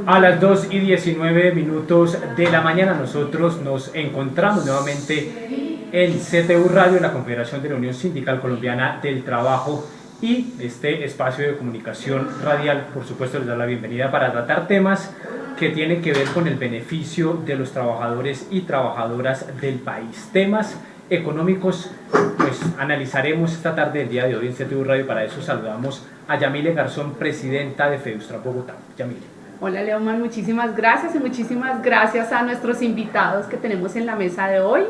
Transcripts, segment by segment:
A las 2:19 de la mañana nosotros nos encontramos nuevamente en CTU Radio, la Confederación de la Unión Sindical Colombiana del Trabajo, y este espacio de comunicación radial, por supuesto, les da la bienvenida para tratar temas que tienen que ver con el beneficio de los trabajadores y trabajadoras del país. Temas económicos, pues analizaremos esta tarde del día de hoy en CTU Radio. Para eso saludamos a Yamile Garzón, presidenta de FEDUSTRA Bogotá. Yamile. Hola Leoman, muchísimas gracias y muchísimas gracias a nuestros invitados que tenemos en la mesa de hoy.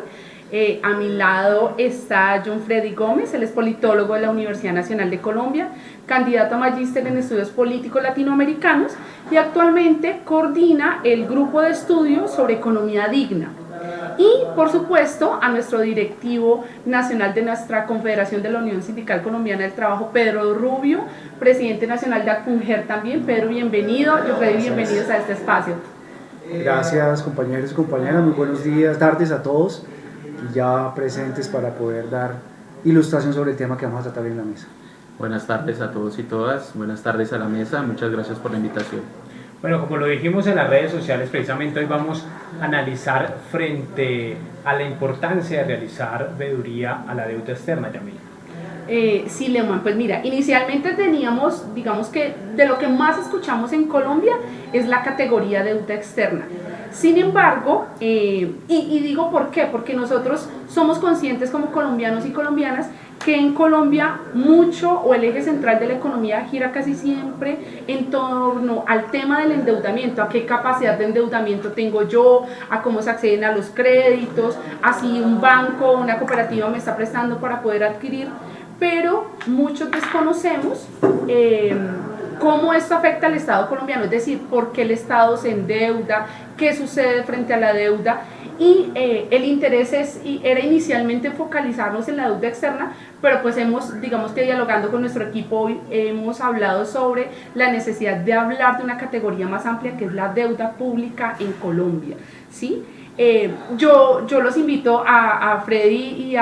A mi lado está John Freddy Gómez, él es politólogo de la Universidad Nacional de Colombia, candidato a magíster en estudios políticos latinoamericanos y actualmente coordina el grupo de estudios sobre economía digna. Y, por supuesto, a nuestro directivo nacional de nuestra Confederación de la Unión Sindical Colombiana del Trabajo, Pedro Rubio, presidente nacional de ACUNGER también. Pedro, bienvenido. Yo, Freddy, bienvenidos a este espacio. Gracias, compañeros y compañeras. Muy buenos días, tardes a todos. Y ya presentes para poder dar ilustración sobre el tema que vamos a tratar en la mesa. Buenas tardes a todos y todas. Buenas tardes a la mesa. Muchas gracias por la invitación. Bueno, como lo dijimos en las redes sociales, precisamente hoy vamos a analizar frente a la importancia de realizar veeduría a la deuda externa, Yamile. Sí, Leoman, pues mira, inicialmente teníamos, digamos que de lo que más escuchamos en Colombia es la categoría deuda externa. Sin embargo, y digo por qué, porque nosotros somos conscientes como colombianos y colombianas que en Colombia mucho o el eje central de la economía gira casi siempre en torno al tema del endeudamiento, a qué capacidad de endeudamiento tengo yo, a cómo se acceden a los créditos, a si un banco o una cooperativa me está prestando para poder adquirir, pero muchos desconocemos cómo esto afecta al Estado colombiano, es decir, por qué el Estado se endeuda, qué sucede frente a la deuda, y el interés era inicialmente focalizarnos en la deuda externa, pero pues digamos que dialogando con nuestro equipo hoy hemos hablado sobre la necesidad de hablar de una categoría más amplia que es la deuda pública en Colombia, ¿sí? Yo los invito a Freddy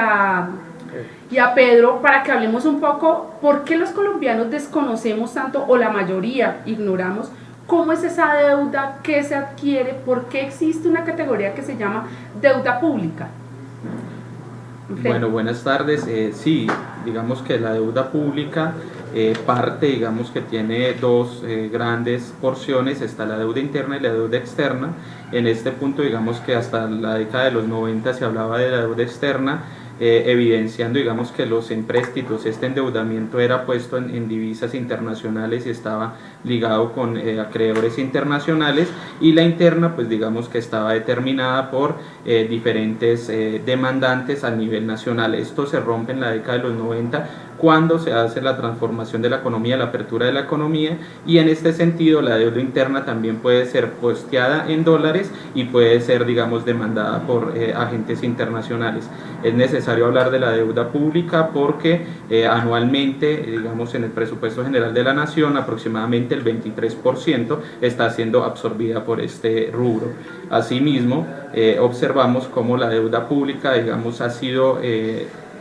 y a Pedro para que hablemos un poco por qué los colombianos desconocemos tanto, o la mayoría ignoramos, cómo es esa deuda, qué se adquiere, por qué existe una categoría que se llama deuda pública. Bueno, buenas tardes. Sí, digamos que la deuda pública parte, digamos que tiene dos grandes porciones, está la deuda interna y la deuda externa. En este punto, digamos que hasta la década de los 90 se hablaba de la deuda externa, evidenciando, digamos, que los empréstitos, este endeudamiento era puesto en divisas internacionales y estaba ligado con acreedores internacionales, y la interna, pues digamos que estaba determinada por diferentes demandantes a nivel nacional. Esto se rompe en la década de los 90 cuando se hace la transformación de la economía, la apertura de la economía, y en este sentido la deuda interna también puede ser posteada en dólares y puede ser, digamos, demandada por agentes internacionales. Es necesario hablar de la deuda pública porque anualmente, digamos, en el presupuesto general de la nación, aproximadamente el 23% está siendo absorbida por este rubro. Asimismo, observamos cómo la deuda pública, digamos, ha sido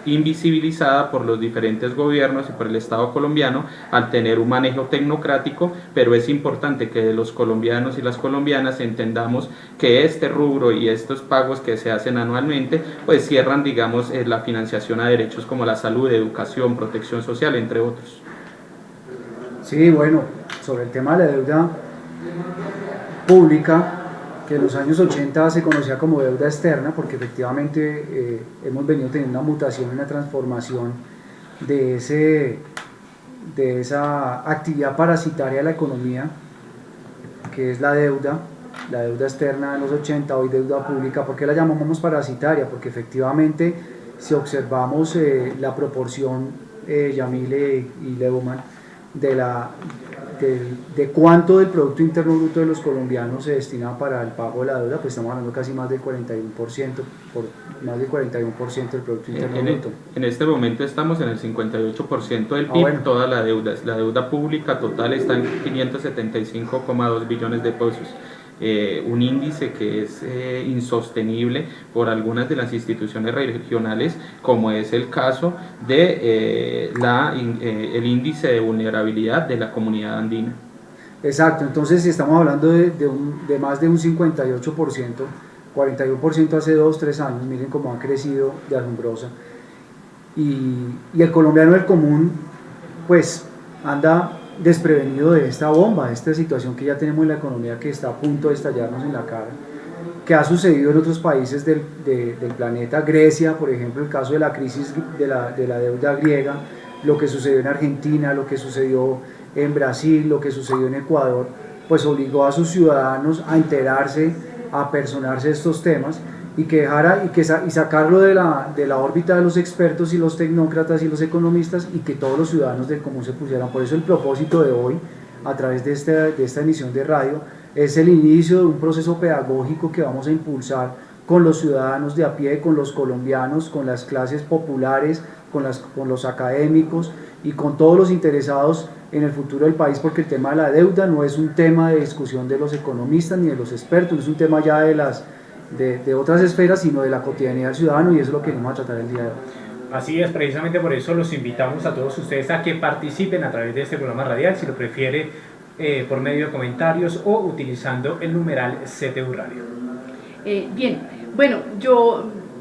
invisibilizada por los diferentes gobiernos y por el Estado colombiano al tener un manejo tecnocrático, pero es importante que los colombianos y las colombianas entendamos que este rubro y estos pagos que se hacen anualmente pues cierran, digamos, la financiación a derechos como la salud, educación, protección social, entre otros. Sí, bueno, sobre el tema de la deuda pública, que en los años 80 se conocía como deuda externa, porque efectivamente hemos venido teniendo una mutación, una transformación de esa actividad parasitaria de la economía, que es la deuda externa de los 80, hoy deuda pública. ¿Por qué la llamamos parasitaria? Porque efectivamente, si observamos la proporción, Yamile y Leumann, de cuánto del Producto Interno Bruto de los colombianos se destina para el pago de la deuda, pues estamos hablando casi más del 41%, más del 41% del Producto Interno Bruto. En este momento estamos en el 58% del PIB, bueno. Toda la deuda pública total está en 575,2 billones de pesos. Un índice que es insostenible por algunas de las instituciones regionales, como es el caso de el índice de vulnerabilidad de la comunidad andina. Exacto, entonces si estamos hablando de más de un 58%, 41% hace 2, 3 años, miren cómo ha crecido de asombrosa. Y el colombiano del común, pues, anda desprevenido de esta bomba, de esta situación que ya tenemos en la economía que está a punto de estallarnos en la cara, que ha sucedido en otros países del planeta. Grecia, por ejemplo, el caso de la crisis de la deuda griega, lo que sucedió en Argentina, lo que sucedió en Brasil, lo que sucedió en Ecuador, pues obligó a sus ciudadanos a enterarse, a personarse de estos temas y sacarlo de la órbita de los expertos y los tecnócratas y los economistas, y que todos los ciudadanos del común se pusieran. Por eso el propósito de hoy, a través de esta emisión de radio, es el inicio de un proceso pedagógico que vamos a impulsar con los ciudadanos de a pie, con los colombianos, con las clases populares, con los académicos y con todos los interesados en el futuro del país, porque el tema de la deuda no es un tema de discusión de los economistas ni de los expertos, no es un tema ya de otras esferas, sino de la cotidianidad del ciudadano, y eso es lo que vamos a tratar el día de hoy. Así es, precisamente por eso los invitamos a todos ustedes a que participen a través de este programa radial, si lo prefiere por medio de comentarios o utilizando el numeral CTU Radio. Bien, bueno,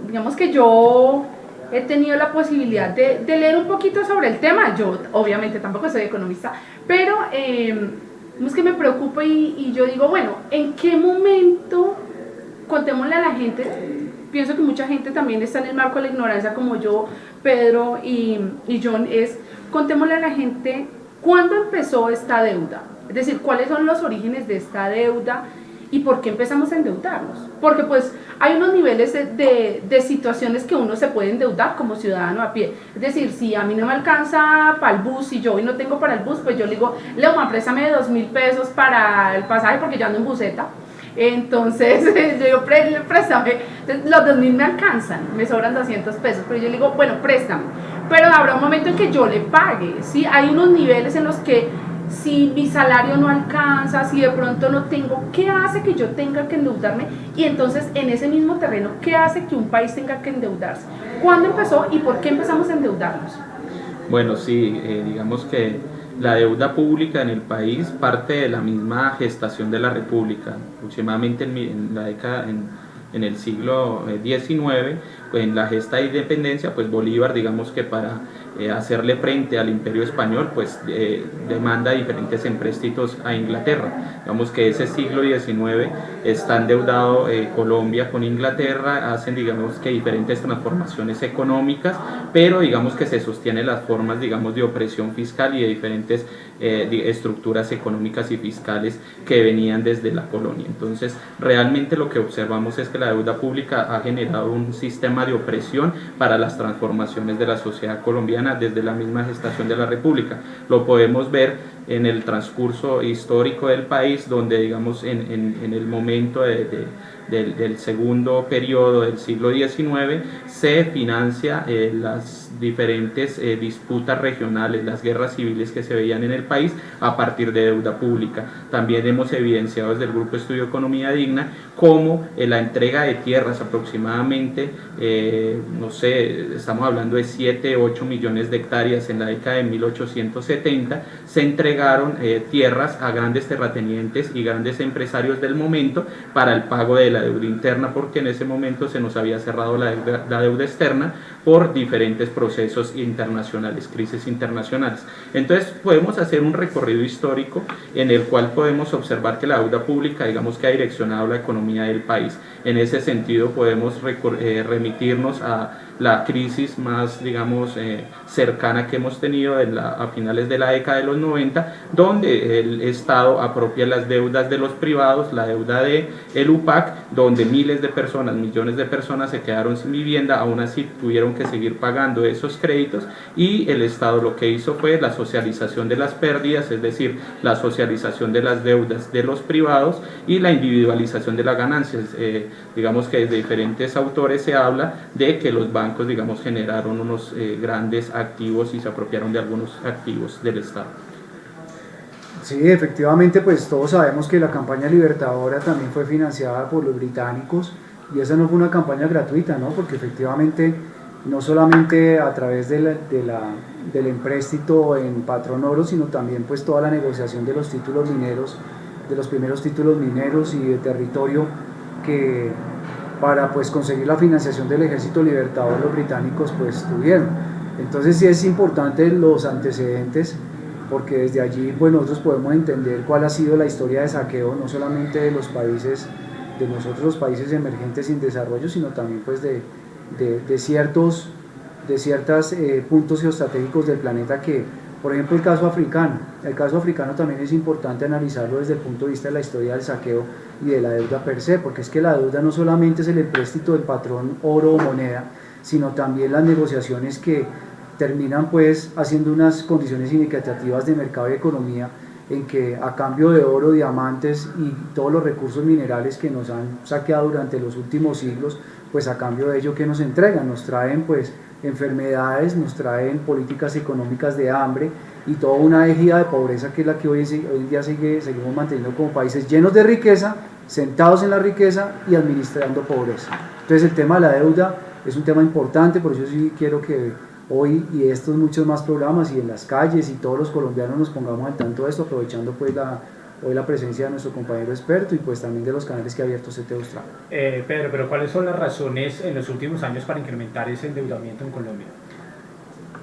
digamos que yo he tenido la posibilidad de leer un poquito sobre el tema. Yo obviamente tampoco soy economista, pero es que me preocupa y yo digo, bueno, ¿en qué momento, contémosle a la gente? Pienso que mucha gente también está en el marco de la ignorancia, como yo, Pedro y John, contémosle a la gente cuándo empezó esta deuda, es decir, cuáles son los orígenes de esta deuda y por qué empezamos a endeudarnos, porque pues hay unos niveles de situaciones que uno se puede endeudar como ciudadano a pie. Es decir, si a mí no me alcanza para el bus, si yo hoy no tengo para el bus, pues yo le digo, Leoma, préstame 2.000 pesos para el pasaje porque yo ando en buseta. Entonces yo digo, préstame, los 2.000 me alcanzan, me sobran 200 pesos, pero yo le digo, bueno, préstame, pero habrá un momento en que yo le pague, ¿sí? Hay unos niveles en los que si mi salario no alcanza, si de pronto no tengo, ¿qué hace que yo tenga que endeudarme? Y entonces en ese mismo terreno, ¿qué hace que un país tenga que endeudarse? ¿Cuándo empezó y por qué empezamos a endeudarnos? Bueno, sí, digamos que la deuda pública en el país parte de la misma gestación de la República, aproximadamente en la década, en el siglo XIX, en la gesta de independencia, pues Bolívar, digamos que para hacerle frente al Imperio Español, pues demanda diferentes empréstitos a Inglaterra. Digamos que ese siglo XIX está endeudado Colombia con Inglaterra, hacen digamos que diferentes transformaciones económicas, pero digamos que se sostienen las formas digamos de opresión fiscal y de diferentes estructuras económicas y fiscales que venían desde la colonia. Entonces realmente lo que observamos es que la deuda pública ha generado un sistema de opresión para las transformaciones de la sociedad colombiana desde la misma gestación de la República. Lo podemos ver en el transcurso histórico del país, donde digamos en el momento del segundo periodo del siglo XIX se financia las diferentes disputas regionales, las guerras civiles que se veían en el país a partir de deuda pública. También hemos evidenciado desde el Grupo Estudio Economía Digna cómo la entrega de tierras, aproximadamente, no sé, estamos hablando de 7, 8 millones de hectáreas en la década de 1870, se entregaron tierras a grandes terratenientes y grandes empresarios del momento para el pago de la deuda interna, porque en ese momento se nos había cerrado la deuda externa por diferentes procesos internacionales, crisis internacionales. Entonces podemos hacer un recorrido histórico en el cual podemos observar que la deuda pública, digamos que ha direccionado la economía del país. En ese sentido podemos remitirnos a la crisis más, digamos, cercana que hemos tenido a finales de la década de los 90, donde el Estado apropia las deudas de los privados, la deuda del UPAC, donde miles de personas, millones de personas se quedaron sin vivienda, aún así tuvieron que seguir pagando esos créditos, y el Estado lo que hizo fue la socialización de las pérdidas, es decir, la socialización de las deudas de los privados y la individualización de las ganancias. Digamos que de diferentes autores se habla de que los bancos, digamos, generaron unos grandes activos y se apropiaron de algunos activos del Estado. Sí, efectivamente, pues todos sabemos que la campaña libertadora también fue financiada por los británicos, y esa no fue una campaña gratuita, ¿no? Porque efectivamente no solamente a través del empréstito en Patrón Oro, sino también pues toda la negociación de los títulos mineros, de los primeros títulos mineros y de territorio que para pues conseguir la financiación del Ejército Libertador los británicos pues tuvieron. Entonces sí es importante los antecedentes, porque desde allí pues nosotros podemos entender cuál ha sido la historia de saqueo, no solamente de los países, de nosotros los países emergentes sin desarrollo, sino también pues de ciertos puntos geoestratégicos del planeta que, por ejemplo, el caso africano también es importante analizarlo desde el punto de vista de la historia del saqueo y de la deuda per se, porque es que la deuda no solamente es el empréstito del patrón oro o moneda, sino también las negociaciones que terminan pues haciendo unas condiciones inequitativas de mercado y economía, en que a cambio de oro, diamantes y todos los recursos minerales que nos han saqueado durante los últimos siglos, pues a cambio de ello, ¿qué nos entregan? Nos traen pues enfermedades, nos traen políticas económicas de hambre y toda una ejida de pobreza, que es la que hoy en día seguimos manteniendo como países llenos de riqueza, sentados en la riqueza y administrando pobreza. Entonces el tema de la deuda es un tema importante, por eso sí quiero que hoy y estos muchos más programas y en las calles y todos los colombianos nos pongamos al tanto de esto, aprovechando pues hoy la presencia de nuestro compañero experto y pues también de los canales que ha abierto CT Austral. Pedro, pero ¿cuáles son las razones en los últimos años para incrementar ese endeudamiento en Colombia?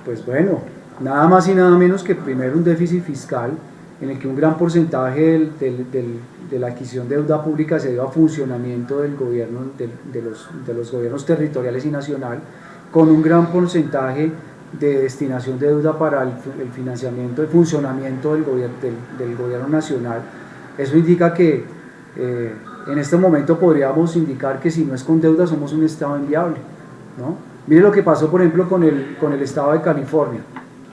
Pues bueno, nada más y nada menos que primero un déficit fiscal en el que un gran porcentaje de la adquisición de deuda pública se dio a funcionamiento del gobierno, de los gobiernos territoriales y nacional, con un gran porcentaje de destinación de deuda para el financiamiento, el funcionamiento del gobierno nacional. Eso indica que en este momento podríamos indicar que si no es con deuda somos un estado inviable, ¿no? Mire lo que pasó por ejemplo con el estado de California.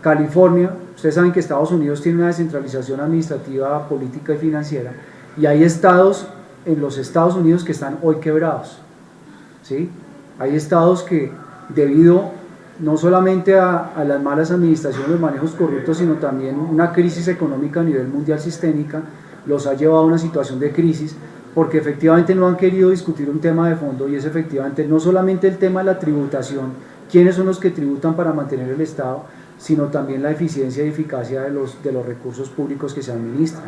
California, ustedes saben que Estados Unidos tiene una descentralización administrativa, política y financiera, y hay estados en los Estados Unidos que están hoy quebrados, ¿sí? Hay estados que debido no solamente a las malas administraciones, los manejos corruptos, sino también una crisis económica a nivel mundial sistémica, los ha llevado a una situación de crisis, porque efectivamente no han querido discutir un tema de fondo, y es efectivamente no solamente el tema de la tributación, quiénes son los que tributan para mantener el Estado, sino también la eficiencia y eficacia de los recursos públicos que se administran.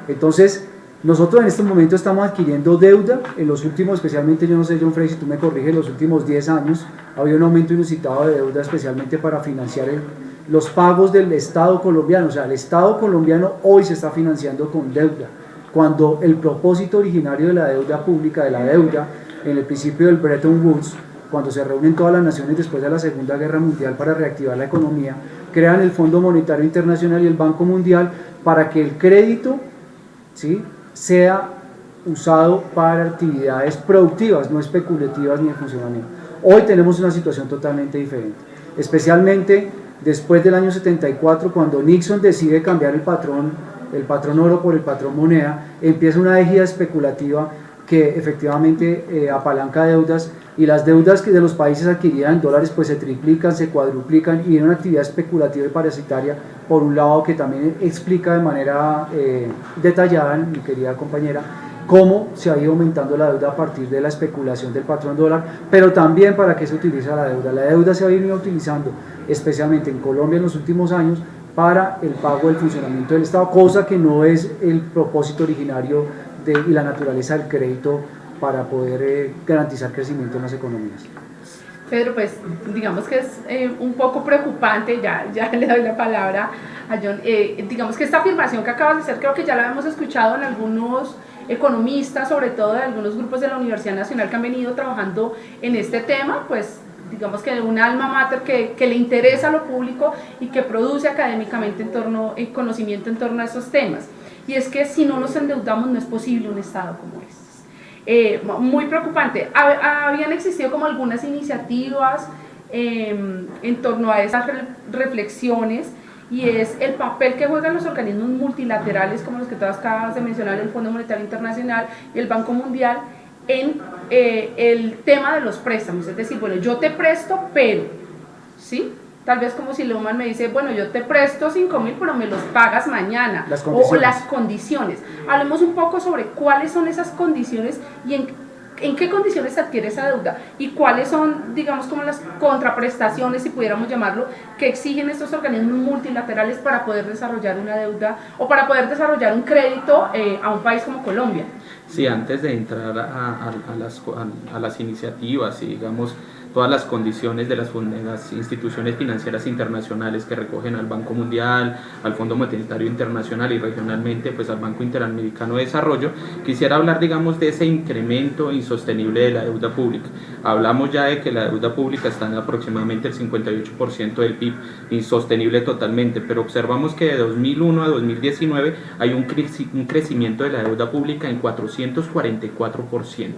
Entonces, nosotros en este momento estamos adquiriendo deuda, en los últimos, especialmente, yo no sé, John Frey, si tú me corriges, en los últimos 10 años, ha habido un aumento inusitado de deuda, especialmente para financiar los pagos del Estado colombiano. O sea, el Estado colombiano hoy se está financiando con deuda, cuando el propósito originario de la deuda pública, de la deuda, en el principio del Bretton Woods, cuando se reúnen todas las naciones después de la Segunda Guerra Mundial para reactivar la economía, crean el Fondo Monetario Internacional y el Banco Mundial para que el crédito, ¿sí?, sea usado para actividades productivas, no especulativas ni de funcionamiento. Hoy tenemos una situación totalmente diferente, especialmente después del año 74, cuando Nixon decide cambiar el patrón oro por el patrón moneda, empieza una ejida especulativa que efectivamente apalanca deudas, y las deudas que de los países adquiridas en dólares pues se triplican, se cuadruplican, y viene una actividad especulativa y parasitaria, por un lado, que también explica de manera detallada, mi querida compañera, cómo se ha ido aumentando la deuda a partir de la especulación del patrón dólar, pero también para qué se utiliza la deuda. La deuda se ha venido utilizando especialmente en Colombia en los últimos años para el pago del funcionamiento del Estado, cosa que no es el propósito originario y la naturaleza del crédito para poder garantizar crecimiento en las economías. Pedro, pues digamos que es un poco preocupante, ya le doy la palabra a John, digamos que esta afirmación que acabas de hacer creo que ya la hemos escuchado en algunos economistas, sobre todo de algunos grupos de la Universidad Nacional que han venido trabajando en este tema, pues digamos que un alma mater que le interesa a lo público y que produce académicamente conocimiento en torno a esos temas. Y es que si no nos endeudamos no es posible un Estado como este. Muy preocupante. Habían existido como algunas iniciativas en torno a esas reflexiones, y es el papel que juegan los organismos multilaterales como los que tú acabas de mencionar, el Fondo Monetario Internacional y el Banco Mundial, en el tema de los préstamos. Es decir, bueno, yo te presto, pero, ¿sí? Tal vez como si Lehman me dice, bueno, yo te presto 5.000, pero me los pagas mañana. O las condiciones. Hablemos un poco sobre cuáles son esas condiciones y en ¿En qué condiciones se adquiere esa deuda? ¿Y cuáles son, digamos, como las contraprestaciones, si pudiéramos llamarlo, que exigen estos organismos multilaterales para poder desarrollar una deuda o para poder desarrollar un crédito a un país como Colombia? Sí, antes de entrar a las iniciativas y digamos todas las condiciones de las instituciones financieras internacionales que recogen al Banco Mundial, al Fondo Monetario Internacional y regionalmente pues al Banco Interamericano de Desarrollo, quisiera hablar digamos de ese incremento insostenible de la deuda pública. Hablamos ya de que la deuda pública está en aproximadamente el 58% del PIB, insostenible totalmente, pero observamos que de 2001 a 2019 hay un crecimiento de la deuda pública en 444%.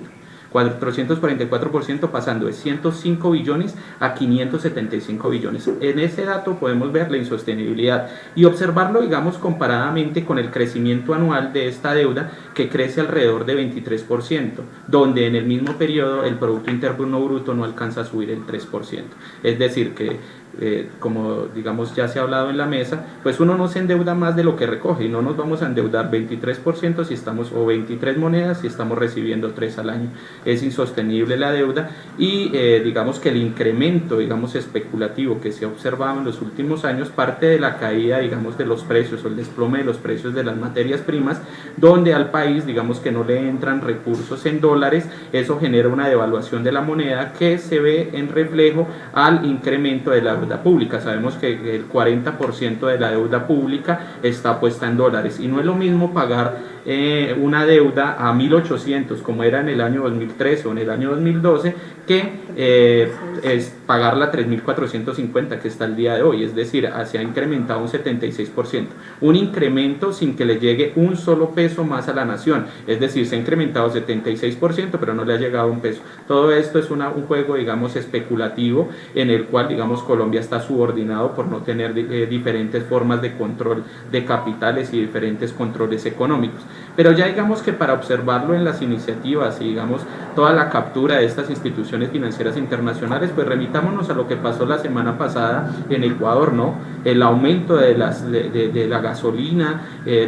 444% pasando de 105 billones a 575 billones. En ese dato podemos ver la insostenibilidad y observarlo, digamos, comparadamente con el crecimiento anual de esta deuda que crece alrededor de 23%, donde en el mismo periodo el Producto Interno Bruto no alcanza a subir el 3%. Es decir, que como digamos ya se ha hablado en la mesa, pues uno no se endeuda más de lo que recoge y no nos vamos a endeudar 23% si estamos, o 23 monedas si estamos recibiendo 3 al año. Es insostenible la deuda y digamos que el incremento digamos especulativo que se ha observado en los últimos años parte de la caída digamos de los precios o el desplome de los precios de las materias primas, donde al país digamos que no le entran recursos en dólares. Eso genera una devaluación de la moneda que se ve en reflejo al incremento de la deuda pública. Sabemos que el 40% de la deuda pública está puesta en dólares y no es lo mismo pagar una deuda a 1.800 como era en el año 2013 o en el año 2012 que es pagarla a 3.450 que está el día de hoy. Es decir, se ha incrementado un 76%, un incremento sin que le llegue un solo peso más a la nación. Es decir, se ha incrementado 76% pero no le ha llegado un peso. Todo esto es un juego digamos especulativo en el cual digamos Colombia está subordinado por no tener diferentes formas de control de capitales y diferentes controles económicos. Pero ya digamos que para observarlo en las iniciativas y digamos toda la captura de estas instituciones financieras internacionales, pues remitámonos a lo que pasó la semana pasada en Ecuador, ¿no? El aumento de la gasolina,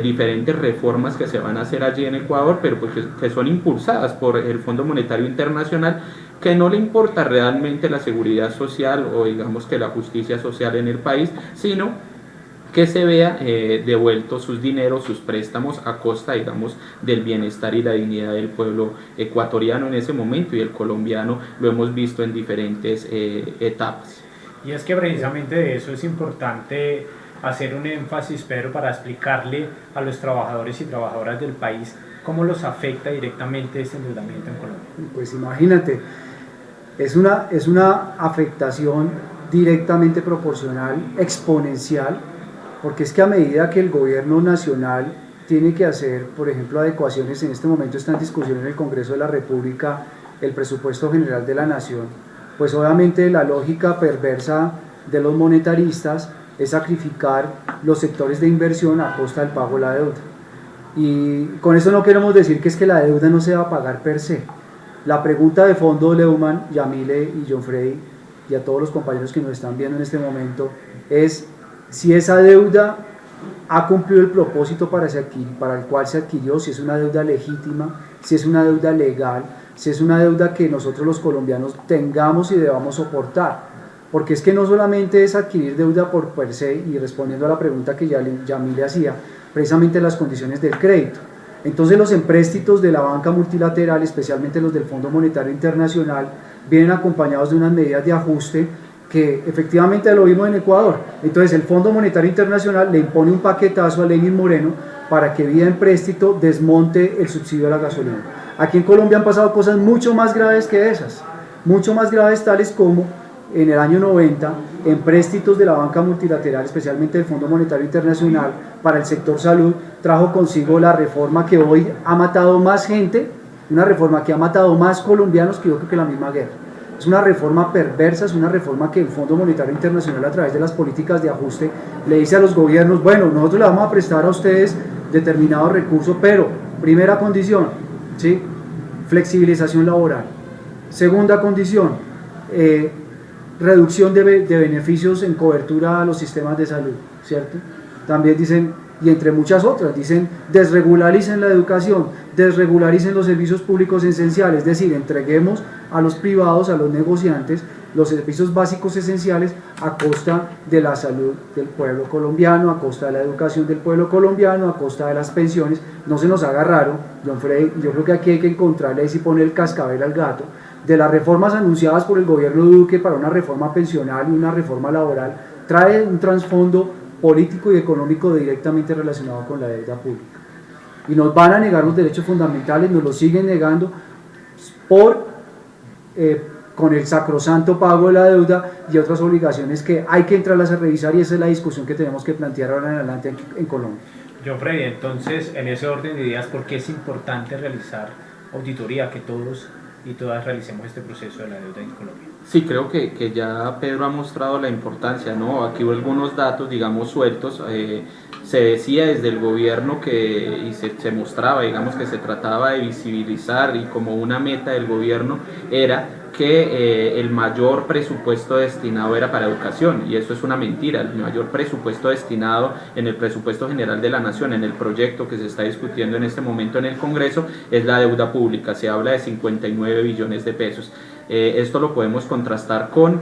diferentes reformas que se van a hacer allí en Ecuador, pero pues que son impulsadas por el Fondo Monetario Internacional, que no le importa realmente la seguridad social o digamos que la justicia social en el país, sino que se vea devueltos sus dineros, sus préstamos a costa, digamos, del bienestar y la dignidad del pueblo ecuatoriano en ese momento y el colombiano. Lo hemos visto en diferentes etapas. Y es que precisamente de eso es importante hacer un énfasis, Pedro, para explicarle a los trabajadores y trabajadoras del país cómo los afecta directamente este endeudamiento en Colombia. Pues imagínate, es una afectación directamente proporcional, exponencial, porque es que a medida que el gobierno nacional tiene que hacer, por ejemplo, adecuaciones, en este momento está en discusión en el Congreso de la República el presupuesto general de la Nación, pues obviamente la lógica perversa de los monetaristas es sacrificar los sectores de inversión a costa del pago de la deuda. Y con eso no queremos decir que es que la deuda no se va a pagar per se. La pregunta de fondo, Leumann, Yamile y John Freddy, y a todos los compañeros que nos están viendo en este momento, es si esa deuda ha cumplido el propósito para el cual se adquirió, si es una deuda legítima, si es una deuda legal, si es una deuda que nosotros los colombianos tengamos y debamos soportar. Porque es que no solamente es adquirir deuda por per se, y respondiendo a la pregunta que Yamile hacía, precisamente las condiciones del crédito. Entonces los empréstitos de la banca multilateral, especialmente los del Fondo Monetario Internacional, vienen acompañados de unas medidas de ajuste que efectivamente lo vimos en Ecuador. Entonces el Fondo Monetario Internacional le impone un paquetazo a Lenín Moreno para que vía empréstito desmonte el subsidio a la gasolina. Aquí en Colombia han pasado cosas mucho más graves que esas, mucho más graves, tales como en el año 90 empréstitos de la banca multilateral, especialmente del Fondo Monetario Internacional para el sector salud, trajo consigo la reforma que hoy ha matado más gente, una reforma que ha matado más colombianos que yo creo que la misma guerra. Es una reforma perversa, es una reforma que el Fondo Monetario Internacional, a través de las políticas de ajuste, le dice a los gobiernos: bueno, nosotros le vamos a prestar a ustedes determinados recursos, pero primera condición, ¿sí?, flexibilización laboral. Segunda condición, reducción de beneficios en cobertura a los sistemas de salud, ¿cierto? También dicen y entre muchas otras. Dicen desregularicen la educación, desregularicen los servicios públicos esenciales, es decir, entreguemos a los privados, a los negociantes, los servicios básicos esenciales a costa de la salud del pueblo colombiano, a costa de la educación del pueblo colombiano, a costa de las pensiones. No se nos haga raro, John Freddy, yo creo que aquí hay que encontrarle y poner el cascabel al gato, de las reformas anunciadas por el gobierno Duque para una reforma pensional y una reforma laboral, trae un trasfondo político y económico directamente relacionado con la deuda pública. Y nos van a negar los derechos fundamentales, nos los siguen negando con el sacrosanto pago de la deuda y otras obligaciones que hay que entrarlas a revisar, y esa es la discusión que tenemos que plantear ahora en adelante en Colombia. John Freddy, entonces, en ese orden de ideas, ¿por qué es importante realizar auditoría, que todos y todas realicemos este proceso de la deuda en Colombia? Sí, creo que ya Pedro ha mostrado la importancia, ¿no? Aquí hubo algunos datos, digamos, sueltos. Se decía desde el gobierno y se mostraba, digamos, que se trataba de visibilizar, y como una meta del gobierno era que el mayor presupuesto destinado era para educación, y eso es una mentira. El mayor presupuesto destinado en el presupuesto general de la nación, en el proyecto que se está discutiendo en este momento en el Congreso, es la deuda pública. Se habla de 59 billones de pesos. Esto lo podemos contrastar con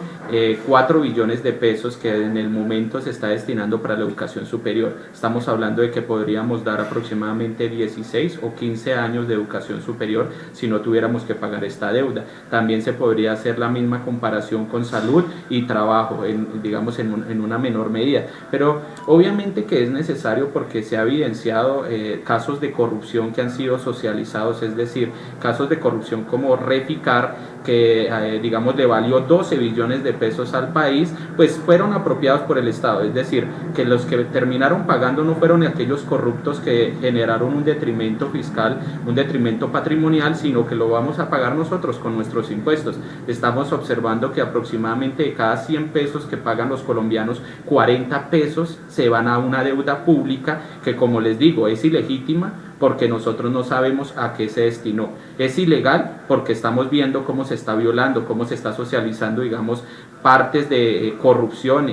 4 billones de pesos que en el momento se está destinando para la educación superior. Estamos hablando de que podríamos dar aproximadamente 16 o 15 años de educación superior si no tuviéramos que pagar esta deuda. También se podría hacer la misma comparación con salud y trabajo, digamos en una menor medida. Pero obviamente que es necesario, porque se ha evidenciado casos de corrupción que han sido socializados, es decir, casos de corrupción como Reficar, que digamos le valió 12 billones de pesos al país, pues fueron apropiados por el Estado. Es decir, que los que terminaron pagando no fueron aquellos corruptos que generaron un detrimento fiscal, un detrimento patrimonial, sino que lo vamos a pagar nosotros con nuestros impuestos. Estamos observando que aproximadamente de cada 100 pesos que pagan los colombianos, 40 pesos se van a una deuda pública que, como les digo, es ilegítima, porque nosotros no sabemos a qué se destinó. Es ilegal porque estamos viendo cómo se está violando, cómo se está socializando, digamos, partes de corrupción.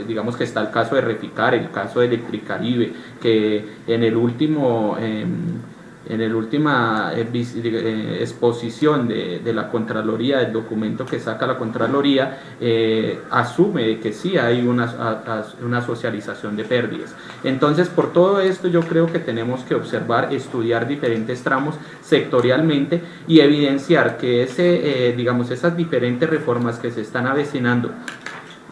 Digamos que está el caso de Reficar, el caso de Electricaribe, que en el última exposición de la Contraloría, del documento que saca la Contraloría, asume que sí hay una socialización de pérdidas. Entonces, por todo esto yo creo que tenemos que observar, estudiar diferentes tramos sectorialmente y evidenciar que esas diferentes reformas que se están avecinando,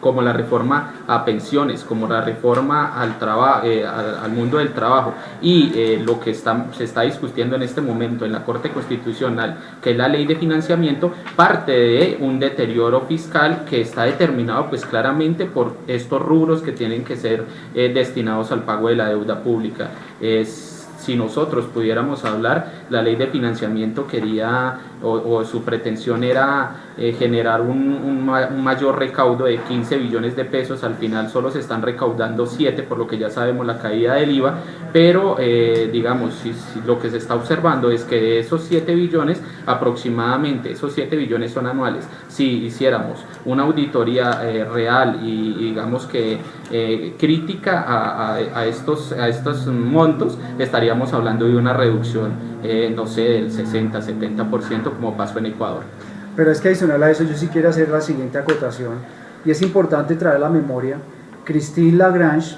como la reforma a pensiones, como la reforma al mundo del trabajo, y lo que se está discutiendo en este momento en la Corte Constitucional, que es la ley de financiamiento, parte de un deterioro fiscal que está determinado pues claramente por estos rubros que tienen que ser destinados al pago de la deuda pública. Si nosotros pudiéramos hablar, la ley de financiamiento quería o su pretensión era generar un mayor recaudo de 15 billones de pesos. Al final solo se están recaudando 7, por lo que ya sabemos la caída del IVA, pero digamos, si lo que se está observando es que de esos 7 billones, aproximadamente esos 7 billones son anuales. Si hiciéramos una auditoría real y digamos que crítica a estos montos, estaríamos hablando de una reducción no sé, del 60-70%, como pasó en Ecuador. Pero es que adicional a eso yo sí quiero hacer la siguiente acotación, y es importante traer a la memoria Christine Lagrange,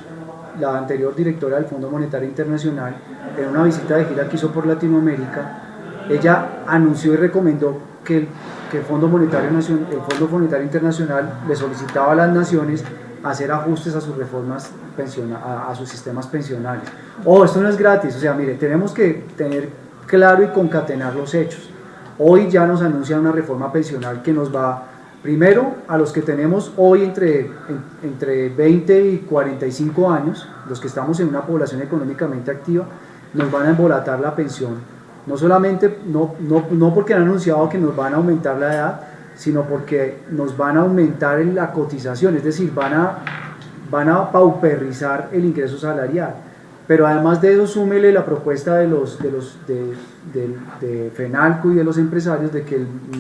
la anterior directora del Fondo Monetario Internacional, en una visita de gira que hizo por Latinoamérica. Ella anunció y recomendó que el Fondo Monetario Internacional le solicitaba a las naciones hacer ajustes a sus reformas a sus sistemas pensionales. Esto no es gratis, o sea, mire, tenemos que tener claro y concatenar los hechos. Hoy ya nos anuncian una reforma pensional que nos va, primero, a los que tenemos hoy entre 20 y 45 años, los que estamos en una población económicamente activa, nos van a embolatar la pensión. No solamente, no porque han anunciado que nos van a aumentar la edad, sino porque nos van a aumentar la cotización, es decir, van a pauperizar el ingreso salarial. Pero además de eso, súmele la propuesta de FENALCO y de los empresarios de que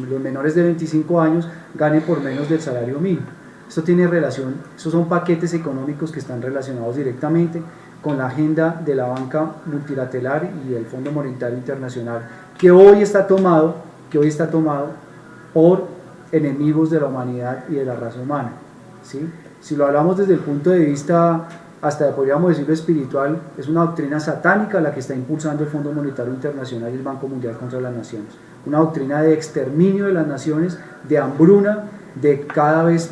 los menores de 25 años ganen por menos del salario mínimo. Esto tiene relación, esos son paquetes económicos que están relacionados directamente con la agenda de la banca multilateral y el Fondo Monetario Internacional, que hoy está tomado por enemigos de la humanidad y de la raza humana, ¿sí? Si lo hablamos desde el punto de vista, hasta podríamos decirlo espiritual, es una doctrina satánica la que está impulsando el Fondo Monetario Internacional y el Banco Mundial contra las Naciones, una doctrina de exterminio de las naciones, de hambruna, de cada vez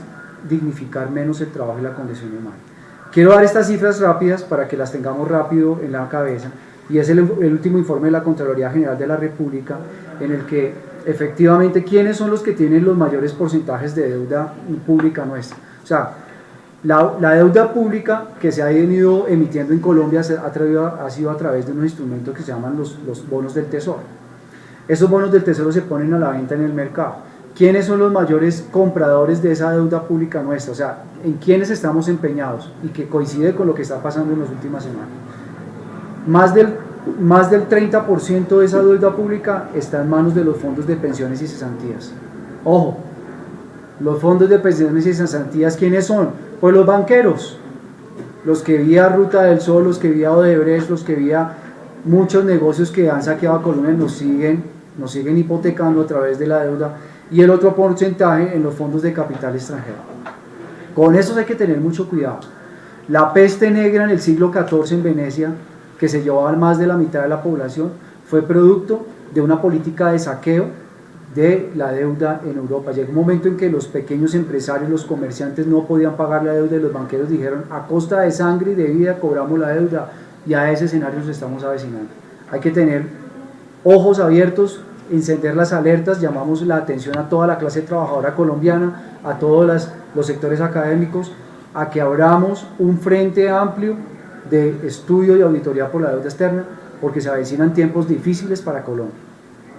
dignificar menos el trabajo y la condición humana. Quiero dar estas cifras rápidas para que las tengamos rápido en la cabeza, y es el último informe de la Contraloría General de la República, en el que efectivamente quiénes son los que tienen los mayores porcentajes de deuda pública nuestra. O sea, la deuda pública que se ha venido emitiendo en Colombia ha sido a través de unos instrumentos que se llaman los bonos del tesoro. Esos bonos del tesoro se ponen a la venta en el mercado. ¿Quiénes son los mayores compradores de esa deuda pública nuestra? O sea, ¿en quiénes estamos empeñados? Y que coincide con lo que está pasando en las últimas semanas. Más del 30% de esa deuda pública está en manos de los fondos de pensiones y cesantías. Ojo, los fondos de pensiones y cesantías, ¿quiénes son? Pues los banqueros, los que vía Ruta del Sol, los que vía Odebrecht, los que vía muchos negocios que han saqueado a Colombia nos siguen hipotecando a través de la deuda, y el otro porcentaje en los fondos de capital extranjero. Con eso hay que tener mucho cuidado. La peste negra en el siglo XIV en Venecia, que se llevaba más de la mitad de la población, fue producto de una política de saqueo de la deuda en Europa. Llegó un momento en que los pequeños empresarios, los comerciantes no podían pagar la deuda, y los banqueros dijeron: a costa de sangre y de vida cobramos la deuda, y a ese escenario nos estamos avecinando. Hay que tener ojos abiertos, encender las alertas. Llamamos la atención a toda la clase trabajadora colombiana, a todos los sectores académicos, a que abramos un frente amplio de estudio y auditoría por la deuda externa, porque se avecinan tiempos difíciles para Colombia.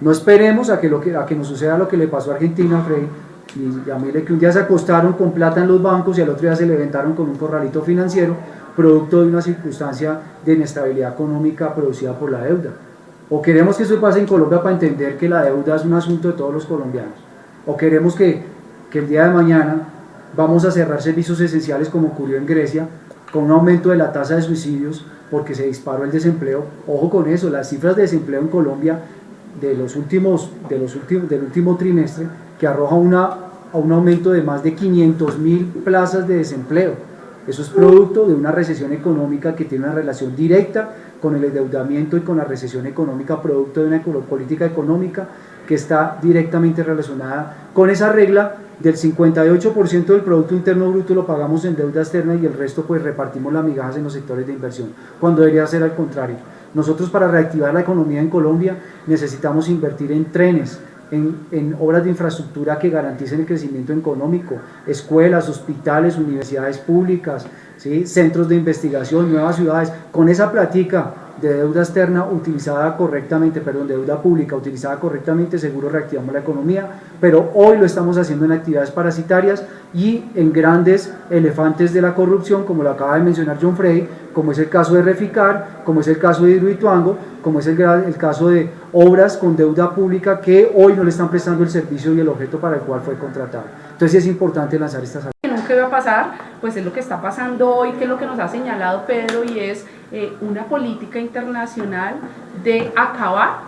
No esperemos a que nos suceda lo que le pasó a Argentina, Freddy, y a mire que un día se acostaron con plata en los bancos y al otro día se levantaron con un corralito financiero, producto de una circunstancia de inestabilidad económica producida por la deuda. O queremos que eso pase en Colombia para entender que la deuda es un asunto de todos los colombianos, o queremos que el día de mañana vamos a cerrar servicios esenciales como ocurrió en Grecia, con un aumento de la tasa de suicidios porque se disparó el desempleo. Ojo con eso, las cifras de desempleo en Colombia del último trimestre, que arroja a un aumento de más de 500.000 plazas de desempleo. Eso es producto de una recesión económica que tiene una relación directa con el endeudamiento y con la recesión económica, producto de una política económica que está directamente relacionada con esa regla del 58% del Producto Interno Bruto lo pagamos en deuda externa y el resto pues repartimos las migajas en los sectores de inversión, cuando debería ser al contrario. Nosotros, para reactivar la economía en Colombia, necesitamos invertir en trenes, en obras de infraestructura que garanticen el crecimiento económico, escuelas, hospitales, universidades públicas, ¿sí? Centros de investigación, nuevas ciudades. Con esa plática de deuda externa utilizada correctamente, deuda pública utilizada correctamente, seguro reactivamos la economía, pero hoy lo estamos haciendo en actividades parasitarias y en grandes elefantes de la corrupción, como lo acaba de mencionar John Frey, como es el caso de Reficar, como es el caso de Hidroituango, como es el caso de obras con deuda pública que hoy no le están prestando el servicio y el objeto para el cual fue contratado. Entonces es importante lanzar estas acciones. Nunca iba a pasar, pues es lo que está pasando hoy, que es lo que nos ha señalado Pedro, y es una política internacional de acabar,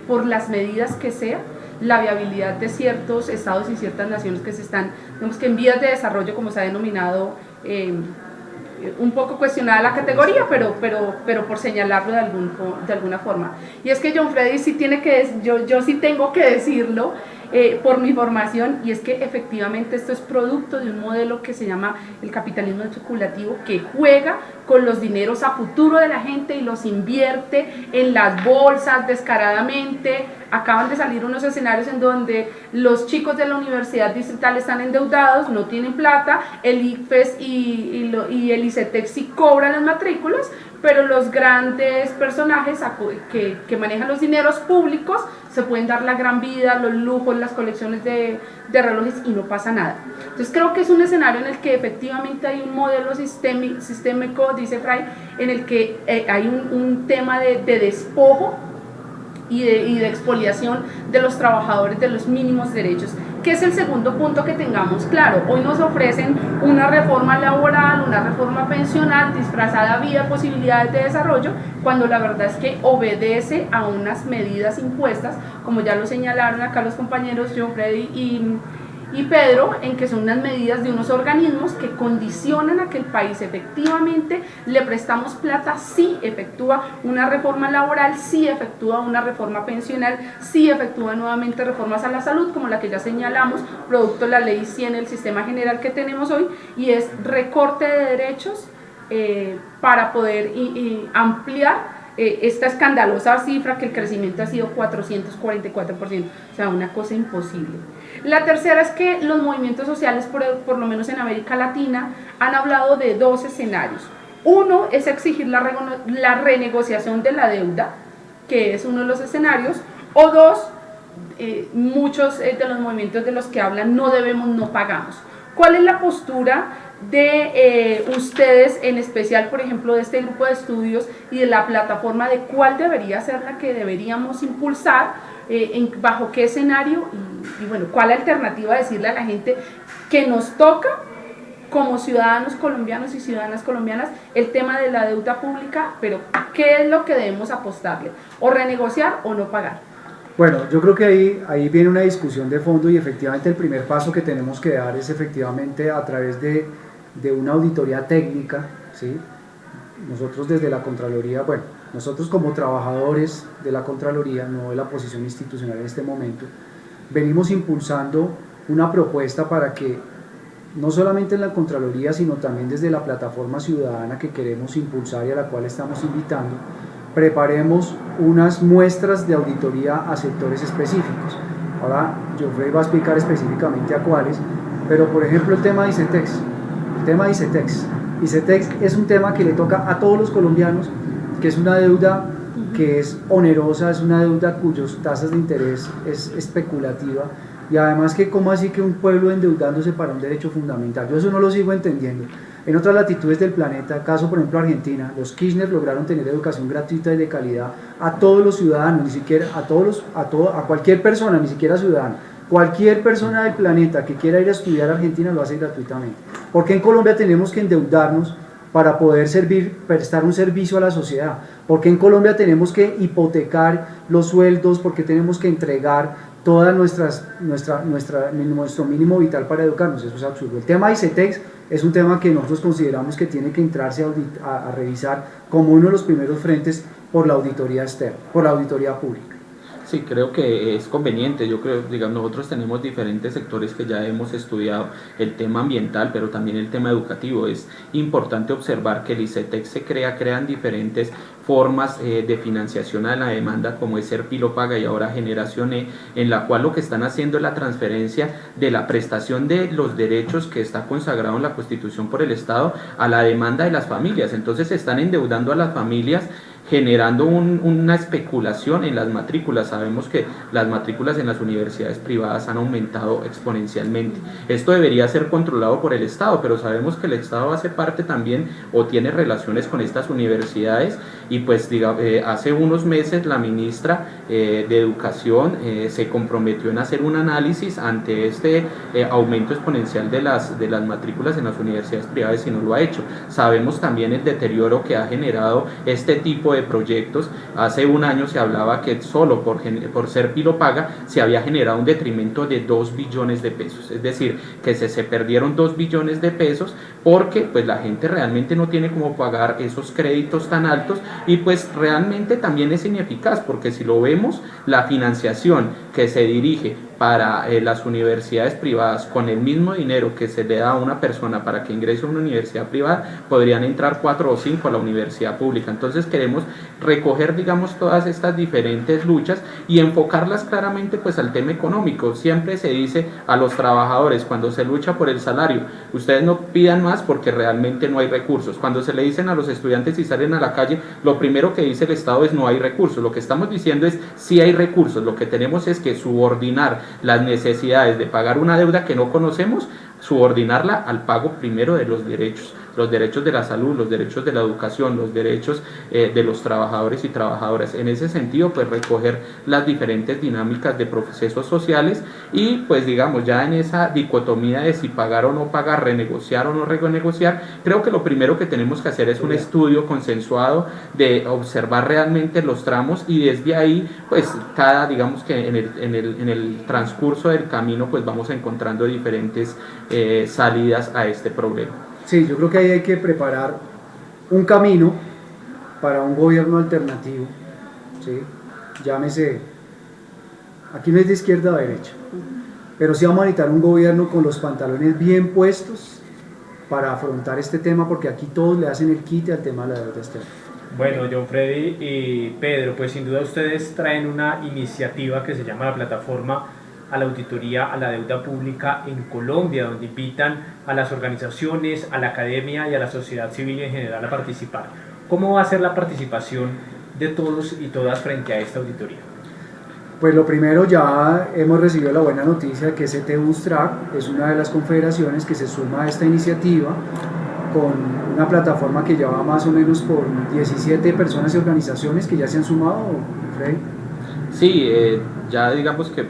por las medidas que sea, la viabilidad de ciertos estados y ciertas naciones que se están, digamos que en vías de desarrollo, como se ha denominado, un poco cuestionada la categoría, pero por señalarlo de alguna forma. Y es que John Freddy sí yo sí tengo que decirlo, por mi formación, y es que efectivamente esto es producto de un modelo que se llama el capitalismo especulativo, que juega con los dineros a futuro de la gente y los invierte en las bolsas descaradamente. Acaban de salir unos escenarios en donde los chicos de la universidad distrital están endeudados, no tienen plata, el ICFES y el ICETEX sí cobran las matrículas, pero los grandes personajes que manejan los dineros públicos se pueden dar la gran vida, los lujos, las colecciones de relojes, y no pasa nada. Entonces creo que es un escenario en el que efectivamente hay un modelo sistémico, dice Fray, en el que hay un tema de despojo y de expoliación de los trabajadores de los mínimos derechos, ¿Qué es el segundo punto que tengamos claro? Hoy nos ofrecen una reforma laboral, una reforma pensional disfrazada vía posibilidades de desarrollo, cuando la verdad es que obedece a unas medidas impuestas, como ya lo señalaron acá los compañeros John Freddy y Pedro, en que son unas medidas de unos organismos que condicionan a que el país efectivamente le prestamos plata si efectúa una reforma laboral, si efectúa una reforma pensional, si efectúa nuevamente reformas a la salud, como la que ya señalamos, producto de la ley 100, el sistema general que tenemos hoy, y es recorte de derechos para poder ampliar esta escandalosa cifra que el crecimiento ha sido 444%, o sea, una cosa imposible. La tercera es que los movimientos sociales, por lo menos en América Latina, han hablado de dos escenarios. Uno es exigir la renegociación de la deuda, que es uno de los escenarios, o dos, muchos de los movimientos de los que hablan no debemos, no pagamos. ¿Cuál es la postura de ustedes, en especial, por ejemplo, de este grupo de estudios y de la plataforma, de cuál debería ser la que deberíamos impulsar, bajo qué escenario y bueno, cuál alternativa decirle a la gente que nos toca como ciudadanos colombianos y ciudadanas colombianas el tema de la deuda pública, pero qué es lo que debemos apostarle, o renegociar o no pagar? Bueno, yo creo que ahí viene una discusión de fondo, y efectivamente el primer paso que tenemos que dar es efectivamente a través de una auditoría técnica, ¿sí? Nosotros desde la Contraloría, bueno, nosotros como trabajadores de la Contraloría, no de la posición institucional en este momento, venimos impulsando una propuesta para que no solamente en la Contraloría, sino también desde la plataforma ciudadana que queremos impulsar y a la cual estamos invitando, preparemos unas muestras de auditoría a sectores específicos. Ahora, Geoffrey va a explicar específicamente a cuáles, pero por ejemplo el tema de ICETEX. El tema de ICETEX. ICETEX es un tema que le toca a todos los colombianos, que es una deuda que es onerosa, es una deuda cuyas tasas de interés es especulativa, y además que cómo así que un pueblo endeudándose para un derecho fundamental. Yo eso no lo sigo entendiendo. En otras latitudes del planeta, caso por ejemplo Argentina, los Kirchner lograron tener educación gratuita y de calidad a todos los ciudadanos, ni siquiera a cualquier persona, ni siquiera ciudadano. Cualquier persona del planeta que quiera ir a estudiar a Argentina lo hace gratuitamente. ¿Por qué en Colombia tenemos que endeudarnos para poder prestar un servicio a la sociedad? ¿Por qué en Colombia tenemos que hipotecar los sueldos? ¿Por qué tenemos que entregar toda nuestro mínimo vital para educarnos? Eso es absurdo. El tema de ICETEX es un tema que nosotros consideramos que tiene que entrarse a revisar como uno de los primeros frentes por la auditoría externa, por la auditoría pública. Sí, creo que es conveniente. Yo creo, digamos, nosotros tenemos diferentes sectores que ya hemos estudiado el tema ambiental, pero también el tema educativo. Es importante observar que el ICETEX se crean diferentes formas de financiación a la demanda, como es Serpilo Paga y ahora Generación E, en la cual lo que están haciendo es la transferencia de la prestación de los derechos que está consagrado en la Constitución por el Estado a la demanda de las familias. Entonces se están endeudando a las familias, generando una especulación en las matrículas. Sabemos que las matrículas en las universidades privadas han aumentado exponencialmente. Esto debería ser controlado por el Estado, pero sabemos que el Estado hace parte también o tiene relaciones con estas universidades, y pues hace unos meses la ministra de Educación se comprometió en hacer un análisis ante este aumento exponencial de las matrículas en las universidades privadas, y no lo ha hecho. Sabemos también el deterioro que ha generado este tipo de proyectos. Hace un año se hablaba que solo por Serpilo Paga se había generado un detrimento de 2 billones de pesos, es decir, que se perdieron 2 billones de pesos porque pues la gente realmente no tiene cómo pagar esos créditos tan altos, y pues realmente también es ineficaz, porque si lo vemos, la financiación que se dirige para las universidades privadas con el mismo dinero que se le da a una persona para que ingrese a una universidad privada, podrían entrar 4 o 5 a la universidad pública. Entonces queremos recoger, digamos, todas estas diferentes luchas y enfocarlas claramente pues al tema económico. Siempre se dice a los trabajadores, cuando se lucha por el salario, ustedes no pidan más porque realmente no hay recursos. Cuando se le dicen a los estudiantes y salen a la calle, lo primero que dice el Estado es no hay recursos. Lo que estamos diciendo es sí hay recursos. Lo que tenemos es que subordinar las necesidades de pagar una deuda que no conocemos subordinarla al pago primero de los derechos de la salud, los derechos de la educación, los derechos de los trabajadores y trabajadoras. En ese sentido, pues recoger las diferentes dinámicas de procesos sociales y pues digamos ya en esa dicotomía de si pagar o no pagar, renegociar o no renegociar, creo que lo primero que tenemos que hacer es un estudio consensuado de observar realmente los tramos y desde ahí pues digamos que en el transcurso del camino pues vamos encontrando diferentes salidas a este problema. Sí, yo creo que ahí hay que preparar un camino para un gobierno alternativo, ¿sí? Llámese, aquí no es de izquierda o derecha, pero sí vamos a necesitar un gobierno con los pantalones bien puestos para afrontar este tema, porque aquí todos le hacen el quite al tema de la deuda externa. Bueno, John Freddy y Pedro, pues sin duda ustedes traen una iniciativa que se llama la Plataforma a la Auditoría a la Deuda Pública en Colombia, donde invitan a las organizaciones, a la academia y a la sociedad civil en general a participar. ¿Cómo va a ser la participación de todos y todas frente a esta auditoría? Pues lo primero, ya hemos recibido la buena noticia que CTU-STRAC es una de las confederaciones que se suma a esta iniciativa con una plataforma que lleva más o menos por 17 personas y organizaciones que ya se han sumado, Freddy. Sí, ya digamos que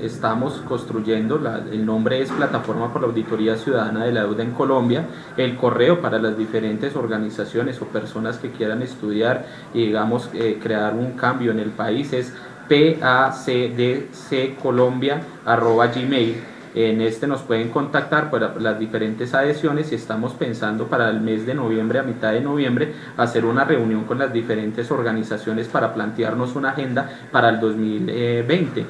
estamos construyendo, el nombre es Plataforma por la Auditoría Ciudadana de la Deuda en Colombia. El correo para las diferentes organizaciones o personas que quieran estudiar y digamos crear un cambio en el país es pacdccolombia@gmail. En este nos pueden contactar para las diferentes adhesiones y estamos pensando para el mes de noviembre, a mitad de noviembre, hacer una reunión con las diferentes organizaciones para plantearnos una agenda para el 2020.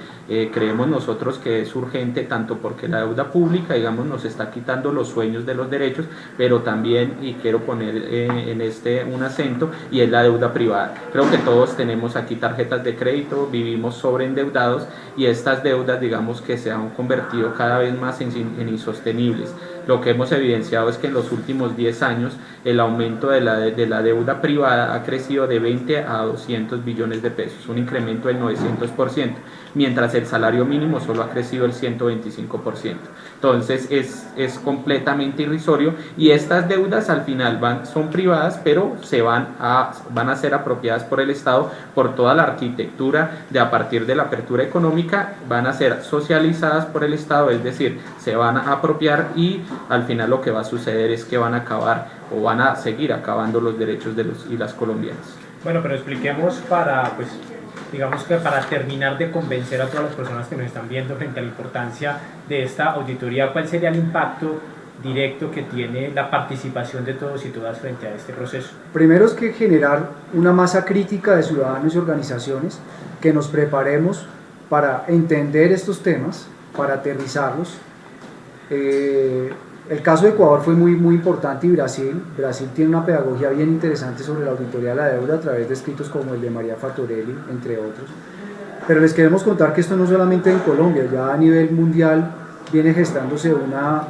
Creemos nosotros que es urgente tanto porque la deuda pública, digamos, nos está quitando los sueños de los derechos, pero también, y quiero poner en un acento, y es la deuda privada. Creo que todos tenemos aquí tarjetas de crédito, vivimos sobreendeudados y estas deudas, digamos, que se han convertido cada vez más en insostenibles. Lo que hemos evidenciado es que en los últimos 10 años el aumento de la deuda privada ha crecido de 20 a 200 billones de pesos, un incremento del 900%, mientras el salario mínimo solo ha crecido el 125%. Entonces es completamente irrisorio y estas deudas al final son privadas, pero van a ser apropiadas por el Estado por toda la arquitectura de a partir de la apertura económica, van a ser socializadas por el Estado, es decir, se van a apropiar y al final lo que va a suceder es que van a acabar o van a seguir acabando los derechos de los y las colombianas. Bueno, pero expliquemos digamos que para terminar de convencer a todas las personas que nos están viendo frente a la importancia de esta auditoría, ¿cuál sería el impacto directo que tiene la participación de todos y todas frente a este proceso? Primero es que generar una masa crítica de ciudadanos y organizaciones que nos preparemos para entender estos temas, para aterrizarlos. El caso de Ecuador fue muy importante y Brasil tiene una pedagogía bien interesante sobre la auditoría de la deuda a través de escritos como el de María Fattorelli, entre otros. Pero les queremos contar que esto no solamente en Colombia, ya a nivel mundial viene gestándose una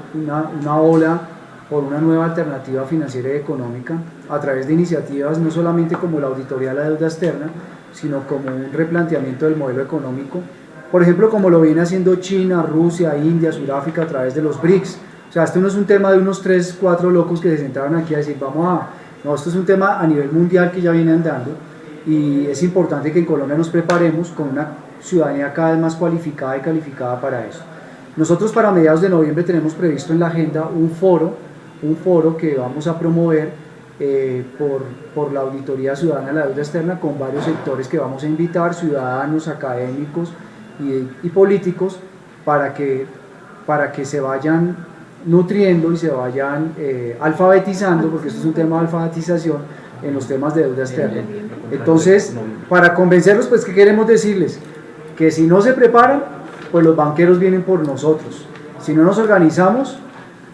ola por una nueva alternativa financiera y económica a través de iniciativas no solamente como la auditoría de la deuda externa, sino como un replanteamiento del modelo económico. Por ejemplo, como lo viene haciendo China, Rusia, India, Sudáfrica a través de los BRICS. O sea, esto no es un tema de unos 3, 4 locos que se sentaron aquí a decir, no, esto es un tema a nivel mundial que ya viene andando y es importante que en Colombia nos preparemos con una ciudadanía cada vez más cualificada y calificada para eso. Nosotros para mediados de noviembre tenemos previsto en la agenda un foro que vamos a promover por la Auditoría Ciudadana de la Deuda Externa con varios sectores que vamos a invitar, ciudadanos, académicos y políticos para que se vayan nutriendo y se vayan alfabetizando, porque esto es un tema de alfabetización en los temas de deuda externa. Entonces, para convencerlos, pues, ¿qué queremos decirles? Que si no se preparan, pues los banqueros vienen por nosotros. Si no nos organizamos,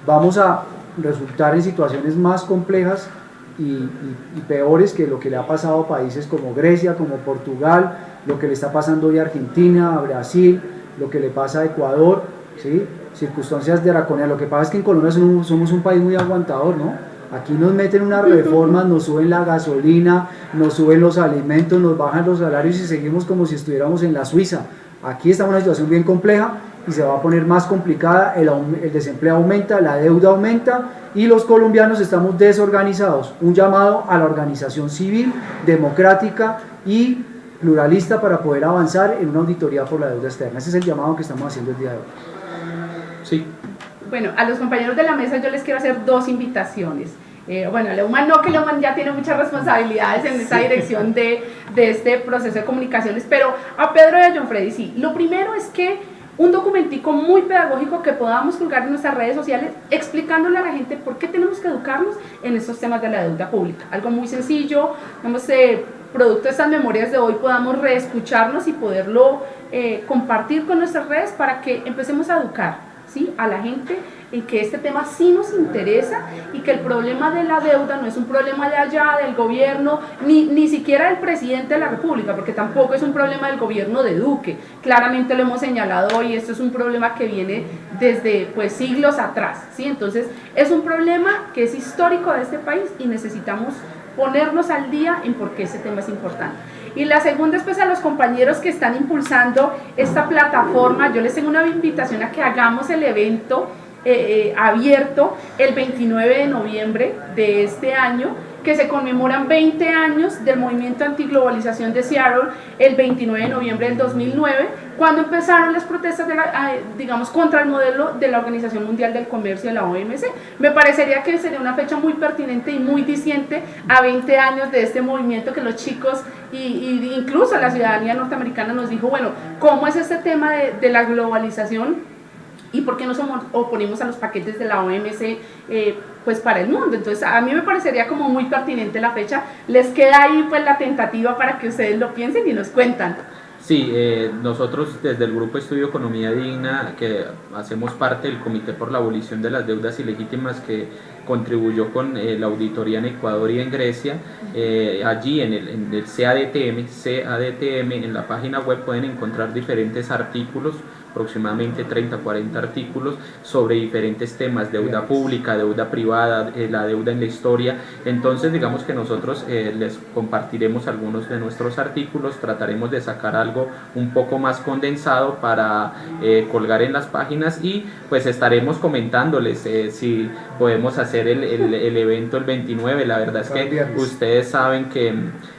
vamos a resultar en situaciones más complejas y peores que lo que le ha pasado a países como Grecia, como Portugal, lo que le está pasando hoy a Argentina, a Brasil, lo que le pasa a Ecuador, ¿sí? Circunstancias draconianas. Lo que pasa es que en Colombia somos un país muy aguantador, ¿no? Aquí nos meten unas reformas, nos suben la gasolina, nos suben los alimentos, nos bajan los salarios y seguimos como si estuviéramos en la Suiza. Aquí estamos en una situación bien compleja y se va a poner más complicada, el desempleo aumenta, la deuda aumenta y los colombianos estamos desorganizados. Un llamado a la organización civil, democrática y pluralista para poder avanzar en una auditoría por la deuda externa. Ese es el llamado que estamos haciendo el día de hoy. Sí. Bueno, a los compañeros de la mesa yo les quiero hacer dos invitaciones. Bueno, Leumann no, que Leumann ya tiene muchas responsabilidades en esa dirección de este proceso de comunicaciones, pero a Pedro y a John Freddy sí. Lo primero es que un documentico muy pedagógico que podamos colgar en nuestras redes sociales explicándole a la gente por qué tenemos que educarnos en estos temas de la deuda pública. Algo muy sencillo, producto de estas memorias de hoy podamos reescucharnos y poderlo compartir con nuestras redes para que empecemos a educar, ¿sí?, a la gente en que este tema sí nos interesa y que el problema de la deuda no es un problema de allá, del gobierno, ni siquiera del presidente de la República, porque tampoco es un problema del gobierno de Duque. Claramente lo hemos señalado hoy, esto es un problema que viene desde siglos atrás, ¿sí? Entonces es un problema que es histórico de este país y necesitamos ponernos al día en por qué ese tema es importante. Y la segunda es a los compañeros que están impulsando esta plataforma. Yo les tengo una invitación a que hagamos el evento abierto el 29 de noviembre de este año, que se conmemoran 20 años del movimiento antiglobalización de Seattle, el 29 de noviembre del 2009, cuando empezaron las protestas contra el modelo de la Organización Mundial del Comercio, de la OMC. Me parecería que sería una fecha muy pertinente y muy diciente a 20 años de este movimiento, que los chicos y incluso la ciudadanía norteamericana nos dijo, bueno, ¿cómo es este tema de la globalización? ¿Y por qué nos oponemos a los paquetes de la OMC para el mundo? Entonces a mí me parecería como muy pertinente la fecha. Les queda ahí la tentativa para que ustedes lo piensen y nos cuentan. Sí, nosotros desde el Grupo Estudio Economía Digna, que hacemos parte del Comité por la Abolición de las Deudas Ilegítimas, que contribuyó con la auditoría en Ecuador y en Grecia, allí en el CADTM, en la página web pueden encontrar diferentes artículos, aproximadamente 30-40 artículos sobre diferentes temas: deuda pública, deuda privada, la deuda en la historia. Entonces digamos que nosotros les compartiremos algunos de nuestros artículos, trataremos de sacar algo un poco más condensado para colgar en las páginas, y pues estaremos comentándoles si podemos hacer el evento el 29. La verdad es que ustedes saben que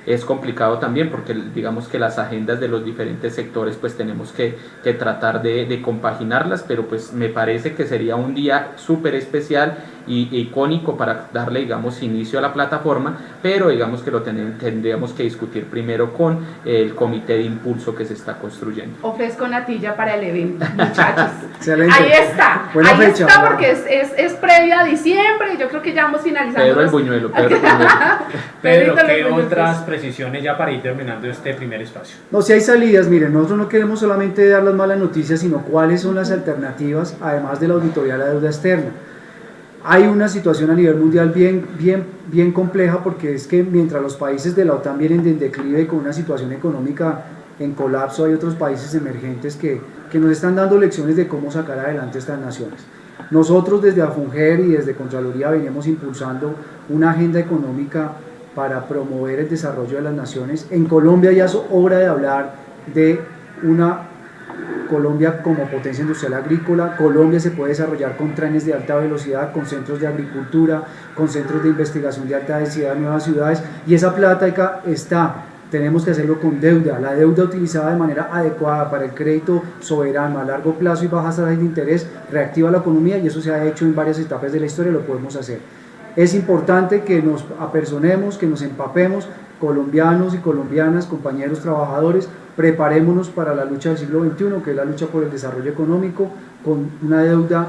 es complicado también, porque digamos que las agendas de los diferentes sectores pues tenemos que tratar de compaginarlas, pero pues me parece que sería un día súper especial y icónico para darle, digamos, inicio a la plataforma, pero digamos que lo tendríamos que discutir primero con el comité de impulso que se está construyendo. Ofrezco natilla para el evento, muchachos. Excelente. Ahí está, buena ahí fecha, está, porque es previa a diciembre y yo creo que ya vamos finalizando. Pedro el Buñuelo. Pedro, ¿qué otras precisiones ya para ir terminando este primer espacio? No, si hay salidas, miren, nosotros no queremos solamente dar las malas noticias, sino cuáles son las alternativas, además de la auditoría de la deuda externa. Hay una situación a nivel mundial bien compleja, porque es que mientras los países de la OTAN vienen de declive con una situación económica en colapso, hay otros países emergentes que nos están dando lecciones de cómo sacar adelante estas naciones. Nosotros desde AFUNGER y desde Contraloría venimos impulsando una agenda económica para promover el desarrollo de las naciones. En Colombia ya es hora de hablar de una Colombia como potencia industrial agrícola. Colombia se puede desarrollar con trenes de alta velocidad, con centros de agricultura, con centros de investigación de alta densidad, nuevas ciudades, y esa plática está. Tenemos que hacerlo con deuda. La deuda utilizada de manera adecuada para el crédito soberano a largo plazo y bajas tasas de interés reactiva la economía, y eso se ha hecho en varias etapas de la historia, lo podemos hacer. Es importante que nos apersonemos, que nos empapemos, colombianos y colombianas, compañeros trabajadores, preparémonos para la lucha del siglo XXI, que es la lucha por el desarrollo económico, con una deuda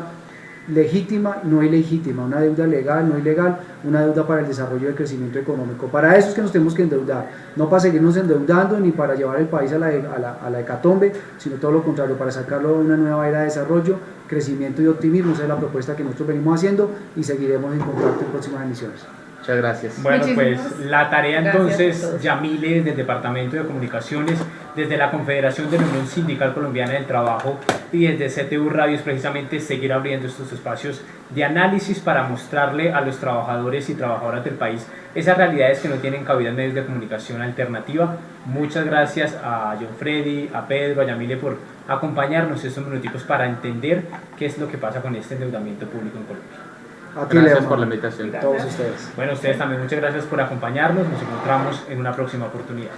legítima, no ilegítima, una deuda legal, no ilegal, una deuda para el desarrollo y el crecimiento económico. Para eso es que nos tenemos que endeudar, no para seguirnos endeudando ni para llevar el país a la hecatombe, sino todo lo contrario, para sacarlo a una nueva era de desarrollo, crecimiento y optimismo. Esa es la propuesta que nosotros venimos haciendo y seguiremos en contacto en próximas emisiones. Muchas gracias. Bueno, pues Muchísimas la tarea gracias a entonces, todos. Yamile, desde el Departamento de Comunicaciones, desde la Confederación de la Unión Sindical Colombiana del Trabajo y desde CTU Radio es precisamente seguir abriendo estos espacios de análisis para mostrarle a los trabajadores y trabajadoras del país esas realidades que no tienen cabida en medios de comunicación alternativa. Muchas gracias a John Freddy, a Pedro, a Yamile por acompañarnos estos minuticos para entender qué es lo que pasa con este endeudamiento público en Colombia. A ti, Gracias Leo, por la mano. invitación. Todos ustedes. Bueno, ustedes también muchas gracias por acompañarnos. Nos encontramos en una próxima oportunidad.